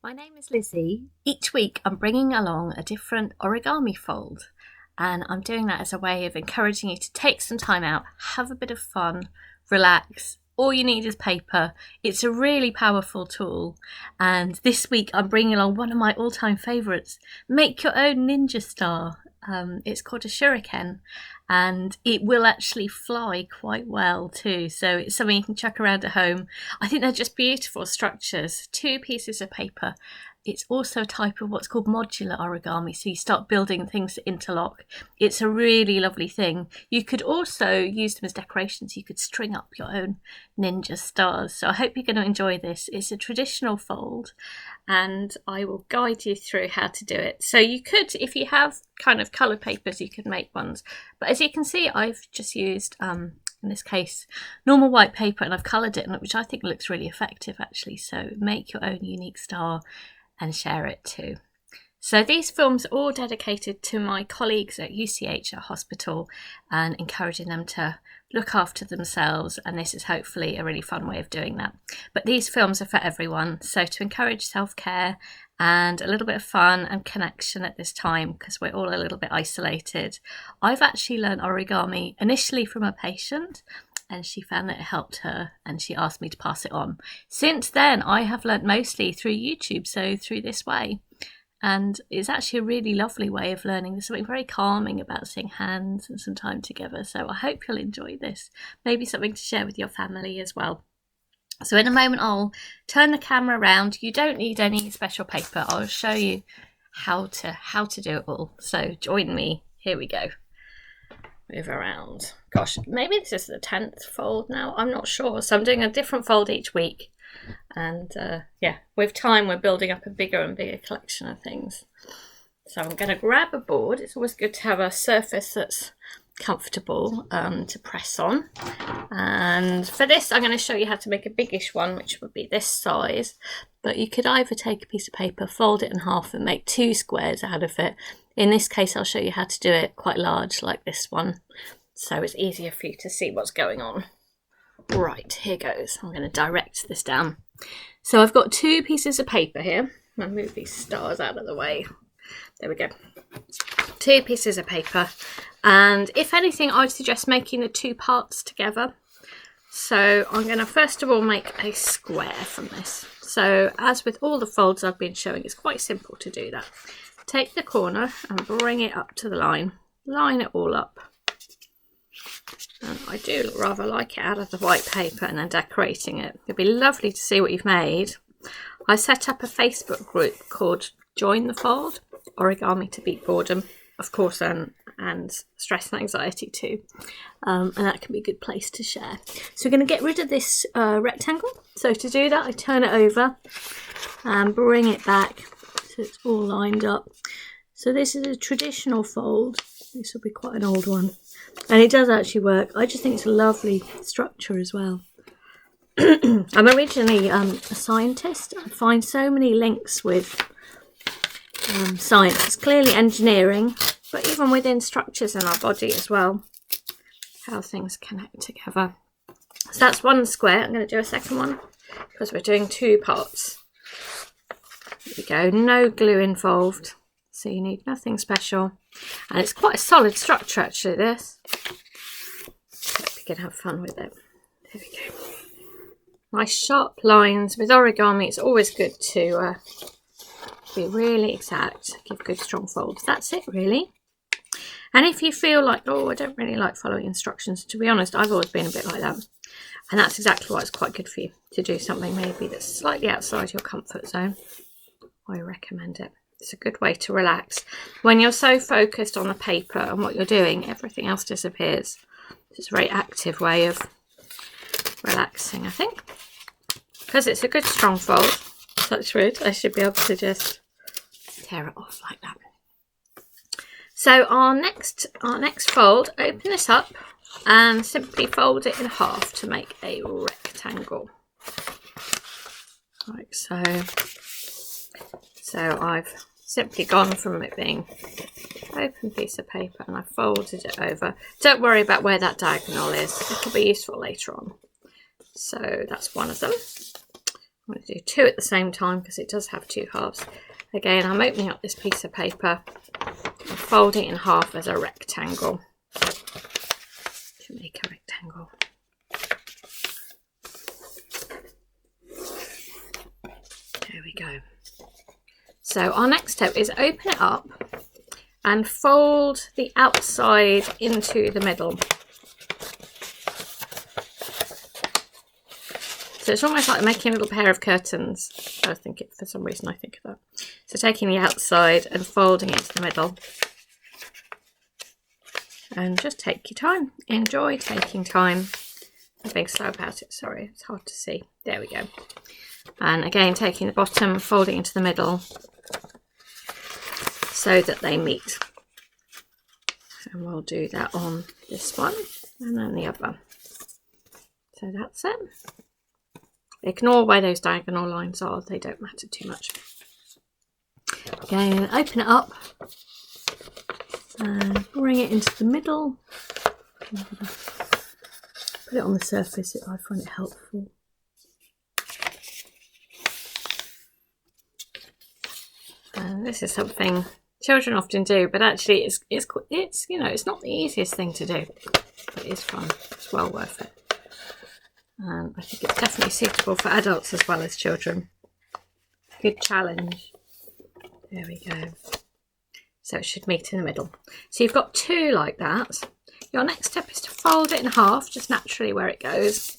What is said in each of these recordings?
My name is Lizzie. Each week I'm bringing along a different origami fold, and I'm doing that as a way of encouraging you to take some time out, have a bit of fun, relax. All you need is paper. It's a really powerful tool, and this week I'm bringing along one of my all-time favourites. Make your own ninja star. It's called a Shuriken, and it will actually fly quite well too, so it's something you can chuck around at home. I think they're just beautiful structures. 2 pieces of paper. It's also a type of what's called modular origami, so you start building things that interlock. It's a really lovely thing. You could also use them as decorations. You could string up your own ninja stars. So I hope you're going to enjoy this. It's a traditional fold, and I will guide you through how to do it. So you could, if you have kind of coloured papers, you could make ones. But as you can see, I've just used in this case normal white paper, and I've coloured it, which I think looks really effective actually. So make your own unique star and share it too. So these films are all dedicated to my colleagues at UCLH at hospital and encouraging them to look after themselves, and this is hopefully a really fun way of doing that. But these films are for everyone, so to encourage self-care and a little bit of fun and connection at this time, because we're all a little bit isolated. I've actually learned origami initially from a patient, and she found that it helped her, and she asked me to pass it on. Since then, I have learnt mostly through YouTube, so through this way. And it's actually a really lovely way of learning. There's something very calming about seeing hands and some time together. So I hope you'll enjoy this. Maybe something to share with your family as well. So in a moment, I'll turn the camera around. You don't need any special paper. I'll show you how to do it all. So join me. Here we go. Move around. Gosh, maybe this is the 10th fold now. I'm not sure. So I'm doing a different fold each week. And yeah, with time we're building up a bigger and bigger collection of things. So I'm going to grab a board. It's always good to have a surface that's comfortable to press on. And for this I'm going to show you how to make a biggish one, which would be this size. But you could either take a piece of paper, fold it in half and make 2 squares out of it. In this case I'll show you how to do it quite large like this one, so it's easier for you to see what's going on. Right, here goes. I'm going to direct this down. So I've got 2 pieces of paper here. I'll move these stars out of the way. There we go. 2 pieces of paper. And if anything, I'd suggest making the 2 parts together. So I'm going to first of all make a square from this. So as with all the folds I've been showing, it's quite simple to do that. Take the corner and bring it up to the line. Line it all up. And I do rather like it out of the white paper and then decorating it. It'd be lovely to see what you've made. I set up a Facebook group called Join the Fold, Origami to Beat Boredom, of course, and stress and anxiety too. And that can be a good place to share. So we're going to get rid of this rectangle. So to do that, I turn it over and bring it back so it's all lined up. So this is a traditional fold. This will be quite an old one. And it does actually work. I just think it's a lovely structure as well. I'm originally a scientist. I find so many links with science. It's clearly engineering, but even within structures in our body as well, how things connect together. So that's one square. I'm going to do a second one because we're doing 2 parts. There we go. No glue involved, so you need nothing special. And it's quite a solid structure actually, this. Hope you can have fun with it. There we go. Nice sharp lines. With origami it's always good to be really exact, give good strong folds. That's it really. And if you feel like, oh, I don't really like following instructions, to be honest, I've always been a bit like that. And that's exactly why it's quite good for you to do something maybe that's slightly outside your comfort zone. I recommend it. It's a good way to relax. When you're so focused on the paper and what you're doing, everything else disappears. It's a very active way of relaxing, I think. Because it's a good strong fold, touch wood, I should be able to just tear it off like that. So our next fold, open this up and simply fold it in half to make a rectangle. Like so. So I've simply gone from it being an open piece of paper and I folded it over. Don't worry about where that diagonal is. It'll be useful later on. So that's one of them. I'm going to do 2 at the same time because it does have 2 halves. Again, I'm opening up this piece of paper and folding it in half as a rectangle to make a rectangle. There we go. So our next step is open it up and fold the outside into the middle. So it's almost like making a little pair of curtains. For some reason I think of that. So taking the outside and folding it to the middle. And just take your time. Enjoy taking time. I'm being slow about it, sorry, it's hard to see. There we go. And again, taking the bottom, folding into the middle so that they meet. And we'll do that on this one and then the other. So that's it. Ignore where those diagonal lines are, they don't matter too much. Again, open it up and bring it into the middle. Put it on the surface, I find it helpful. And this is something children often do, but actually it's you know, it's not the easiest thing to do, but it is fun. It's well worth it. And I think it's definitely suitable for adults as well as children. Good challenge. There we go. So it should meet in the middle. So you've got 2 like that. Your next step is to fold it in half, just naturally where it goes.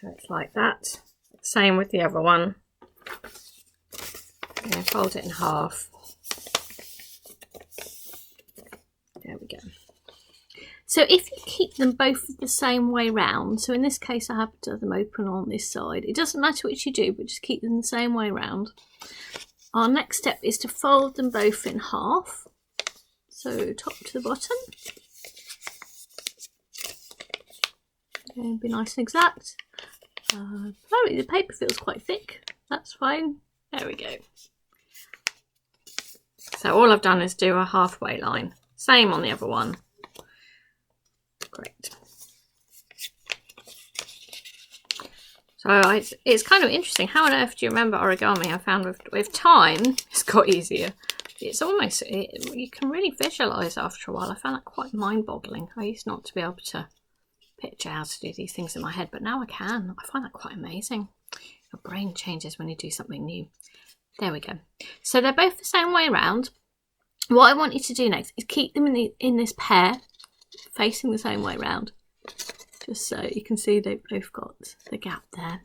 So it's like that. Same with the other one. And fold it in half. There we go. So if you keep them both the same way round, so in this case I have them open on this side, it doesn't matter which you do, but just keep them the same way round. Our next step is to fold them both in half, so top to the bottom. And be nice and exact. Probably the paper feels quite thick, that's fine. There we go. So all I've done is do a halfway line, same on the other one. Great. So it's kind of interesting. How on earth do you remember origami? I found with time, it's got easier. It's almost, you can really visualise after a while. I found that quite mind-boggling. I used not to be able to picture how to do these things in my head, but now I can. I find that quite amazing. Your brain changes when you do something new. There we go. So they're both the same way around. What I want you to do next is keep them in this pair, facing the same way round, just so you can see they've both got the gap there,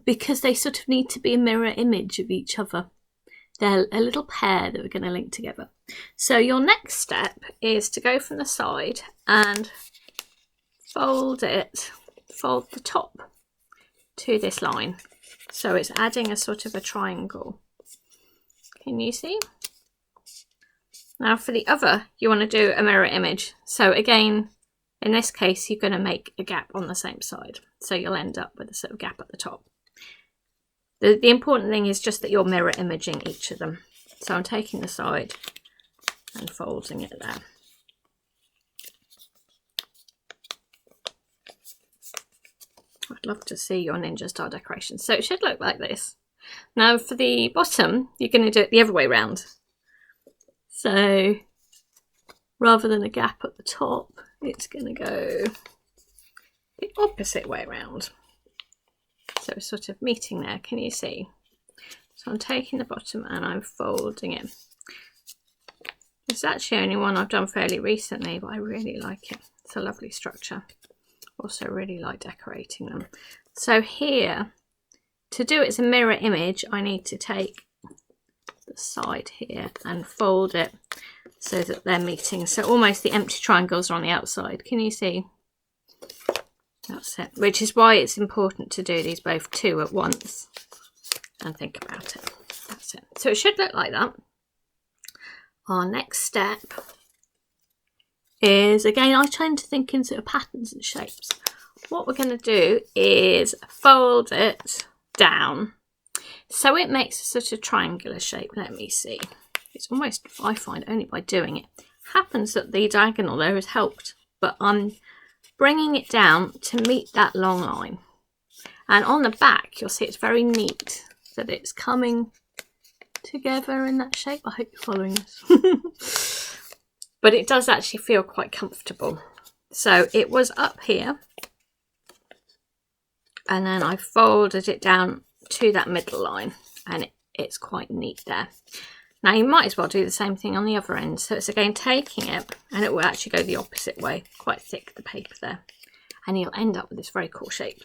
because they sort of need to be a mirror image of each other. They're a little pair that we're going to link together. So your next step is to go from the side and fold the top to this line, so it's adding a sort of a triangle. Can you see? Now for the other, you want to do a mirror image. So again, in this case, you're going to make a gap on the same side. So you'll end up with a sort of gap at the top. The important thing is just that you're mirror imaging each of them. So I'm taking the side and folding it there. I'd love to see your ninja style decoration. So it should look like this. Now for the bottom, you're going to do it the other way round. So rather than a gap at the top, it's going to go the opposite way around. So it's sort of meeting there, can you see? So I'm taking the bottom and I'm folding it. It's actually only one I've done fairly recently, but I really like it. It's a lovely structure. Also really like decorating them. So here, to do it as a mirror image, I need to take the side here and fold it so that they're meeting. So almost the empty triangles are on the outside. Can you see? That's it. Which is why it's important to do these both 2 at once and think about it. That's it. So it should look like that. Our next step is, again, I tend to think in sort of patterns and shapes. What we're going to do is fold it down so it makes a sort of triangular shape. Let me see. It's almost, I find, only by doing it. Happens that the diagonal there has helped, but I'm bringing it down to meet that long line. And on the back, you'll see it's very neat that it's coming together in that shape. I hope you're following this. But it does actually feel quite comfortable. So it was up here, and then I folded it down to that middle line, and it's quite neat there. Now you might as well do the same thing on the other end. So it's again taking it, and it will actually go the opposite way, quite thick, the paper there. And you'll end up with this very cool shape.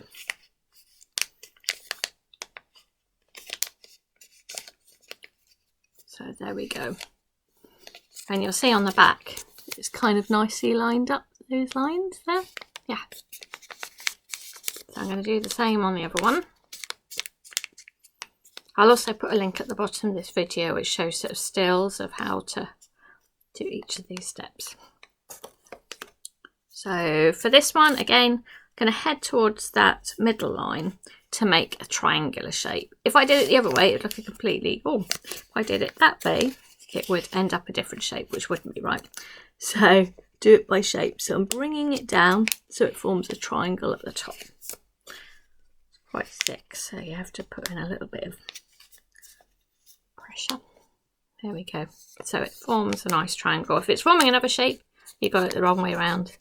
So there we go. And you'll see on the back, it's kind of nicely lined up, those lines there. Yeah. So I'm going to do the same on the other one. I'll also put a link at the bottom of this video which shows sort of stills of how to do each of these steps. So for this one, again, I'm going to head towards that middle line to make a triangular shape. If I did it the other way, it would look completely, if I did it that way, it would end up a different shape, which wouldn't be right. So do it by shape. So I'm bringing it down so it forms a triangle at the top. It's quite thick, so you have to put in a little bit of pressure. There we go. So it forms a nice triangle. If it's forming another shape, you got it the wrong way around.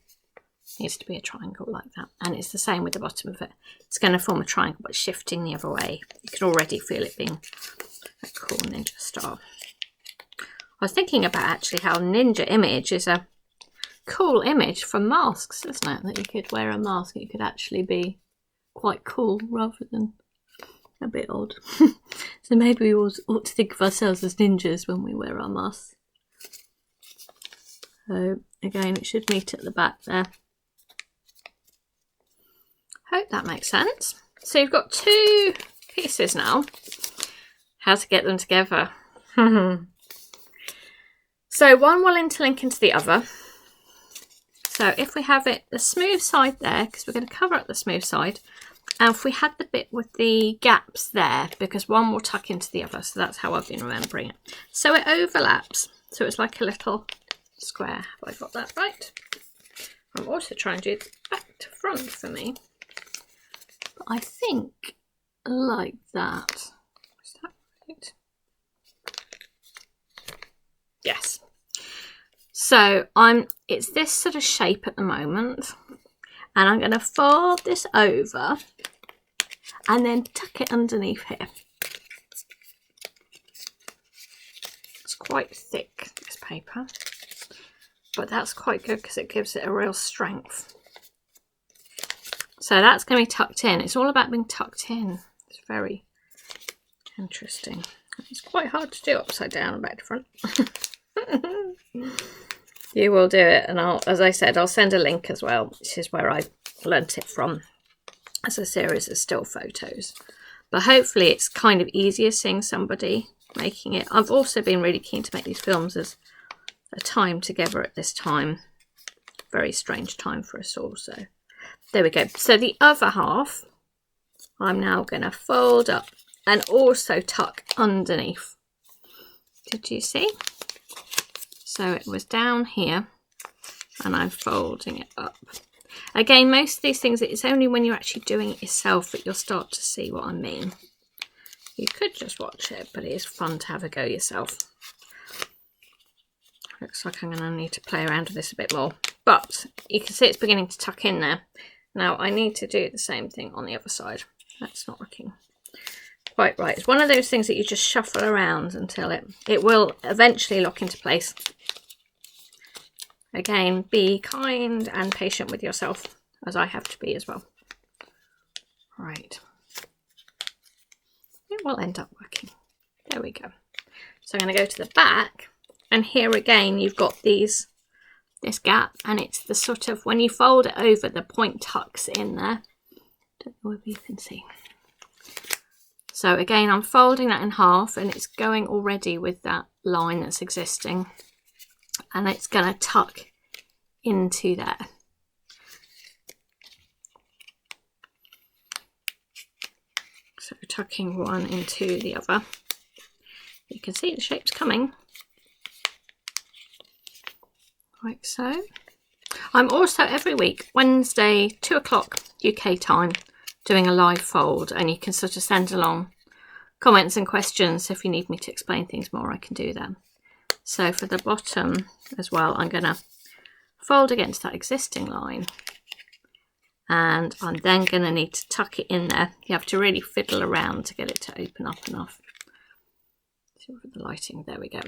It needs to be a triangle like that. And it's the same with the bottom of it. It's going to form a triangle, but shifting the other way. You can already feel it being a cool ninja star. I was thinking about actually how ninja image is a cool image for masks, isn't it? That you could wear a mask, it could actually be quite cool rather than a bit odd. So maybe we ought to think of ourselves as ninjas when we wear our masks. So again, it should meet at the back there. Hope that makes sense. So you've got two pieces now. How to get them together. So one will interlink into the other. So if we have it the smooth side there, because we're going to cover up the smooth side, and if we had the bit with the gaps there, because one will tuck into the other, so that's how I've been remembering it. So it overlaps, so it's like a little square. Have I got that right? I'm also trying to do it back to front for me. But I think like that. Is that right? Yes. So it's this sort of shape at the moment, and I'm going to fold this over and then tuck it underneath here. It's quite thick, this paper, but that's quite good because it gives it a real strength. So that's going to be tucked in. It's all about being tucked in. It's very interesting. It's quite hard to do upside down and back to front. You will do it, and as I said, I'll send a link as well. This is where I learnt it from, as a series of still photos. But hopefully it's kind of easier seeing somebody making it. I've also been really keen to make these films as a time together at this time. Very strange time for us all. So there we go. So the other half, I'm now going to fold up and also tuck underneath. Did you see? So it was down here, and I'm folding it up. Again, most of these things, it's only when you're actually doing it yourself that you'll start to see what I mean. You could just watch it, but it is fun to have a go yourself. Looks like I'm going to need to play around with this a bit more. But you can see it's beginning to tuck in there. Now I need to do the same thing on the other side. That's not looking quite right. It's one of those things that you just shuffle around until it will eventually lock into place. Again, be kind and patient with yourself, as I have to be as well. Right. It will end up working. There we go. So I'm going to go to the back, and here again you've got this gap, and it's the sort of, when you fold it over, the point tucks in there. Don't know whether you can see. So again, I'm folding that in half, and it's going already with that line that's existing, and it's going to tuck into there. So tucking one into the other. You can see the shape's coming. Like so. I'm also every week, Wednesday, 2 o'clock UK time, doing a live fold, and you can sort of send along comments and questions. If you need me to explain things more, I can do that. So for the bottom as well, I'm going to fold against that existing line, and I'm then going to need to tuck it in there. You have to really fiddle around to get it to open up enough. See with the lighting, there we go.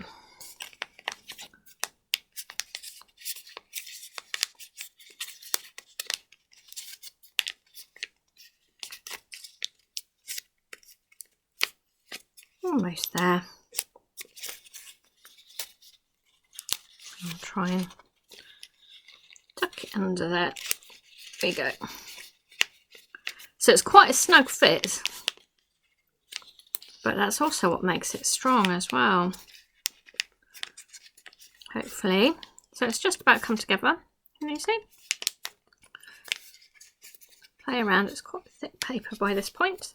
Almost there. I'll try and tuck it under there. There we go. So it's quite a snug fit, but that's also what makes it strong as well, hopefully. So it's just about come together. Can you see? Play around. It's quite thick paper by this point.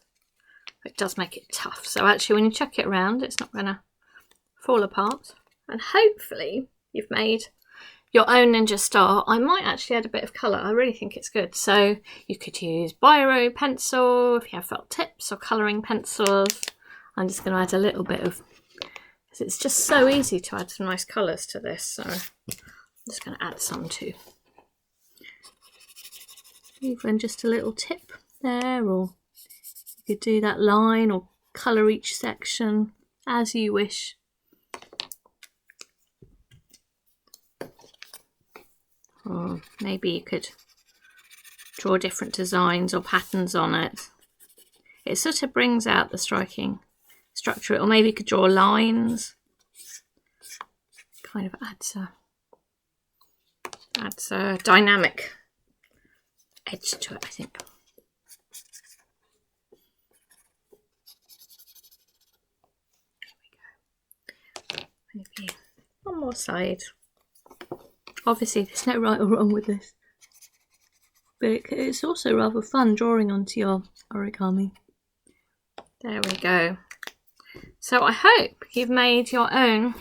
It does make it tough, so actually when you chuck it around, it's not going to fall apart. And hopefully you've made your own ninja star. I might actually add a bit of colour. I really think it's good. So you could use biro pencil if you have felt tips, or colouring pencils. I'm just going to add a little bit of, because it's just so easy to add some nice colours to this. So I'm just going to add some too. Even just a little tip there, or you could do that line or colour each section as you wish. Or maybe you could draw different designs or patterns on it. It sort of brings out the striking structure. Or maybe you could draw lines. Kind of adds a dynamic edge to it, I think. Maybe one more side. Obviously there's no right or wrong with this, but it's also rather fun drawing onto your origami. There we go. So I hope you've made your own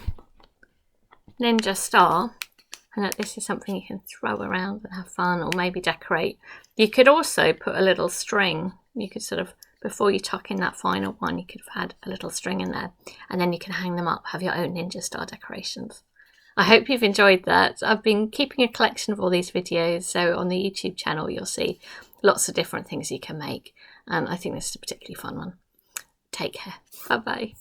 ninja star, and that this is something you can throw around and have fun, or maybe decorate. You could also put a little string. You could sort of, before you tuck in that final one, you could have had a little string in there, and then you can hang them up, have your own ninja star decorations. I hope you've enjoyed that. I've been keeping a collection of all these videos, so on the YouTube channel you'll see lots of different things you can make, and I think this is a particularly fun one. Take care. Bye bye.